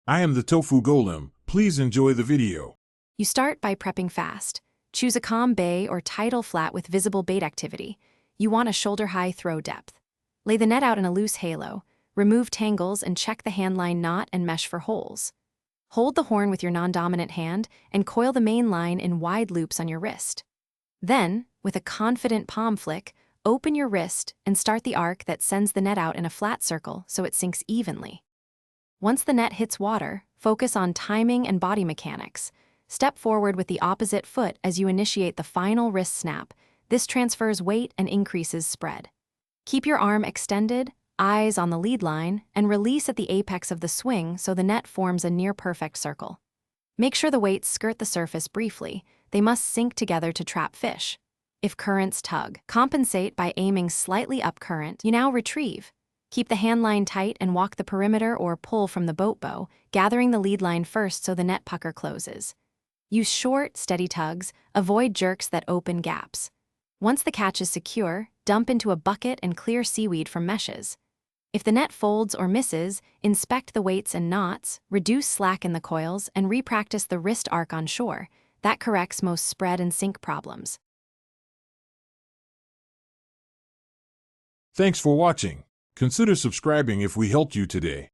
I am the tofu golem. Please enjoy the video. You start by prepping fast. Choose a calm bay or tidal flat with visible bait activity. You want a shoulder-high throw depth. Lay the net out in a loose halo. Remove tangles and check the handline knot and mesh for holes. Hold the horn with your non-dominant hand and coil the main line in wide loops on your wrist. Then, with a confident palm flick, open your wrist and start the arc that sends the net out in a flat circle so it sinks evenly. Once the net hits water, focus on timing and body mechanics. Step forward with the opposite foot as you initiate the final wrist snap. This transfers weight and increases spread. Keep your arm extended, eyes on the lead line, and release at the apex of the swing so the net forms a near-perfect circle. Make sure the weights skirt the surface briefly. They must sink together to trap fish. If currents tug, compensate by aiming slightly up current. You now retrieve. Keep the hand line tight and walk the perimeter or pull from the boat bow, gathering the lead line first so the net pucker closes. Use short, steady tugs. Avoid jerks that open gaps. Once the catch is secure, dump into a bucket and clear seaweed from meshes. If the net folds or misses, inspect the weights and knots, reduce slack in the coils, and repractice the wrist arc on shore. That corrects most spread and sink problems. Thanks for watching. Consider subscribing if we helped you today.